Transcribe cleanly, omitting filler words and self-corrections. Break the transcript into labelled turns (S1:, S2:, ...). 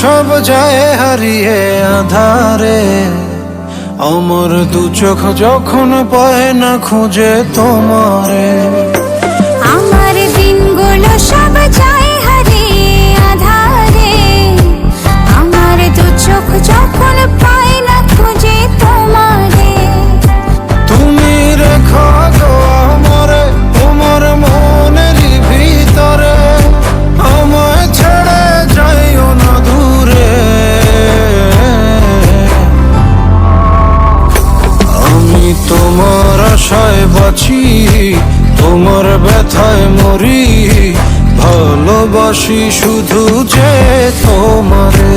S1: সব যায় হারিয়ে আধারে, আমার দু চোখ যখন পায় না খুঁজে তোমারে।
S2: আমার দিনগুলো সব যায় হারিয়ে আধারে, আমার দু চোখ যখন পায় না খুঁজে তোমারে।
S1: তুমি রেখো গো আমারে তোমার মনের ভিতরে, আমায় ছেড়ে যাইও না দূরে। আমি তোমার আশায় বাঁচি, তোমার ব্যথায় মরি, ভালোবাসি শুধু যে তোমারে।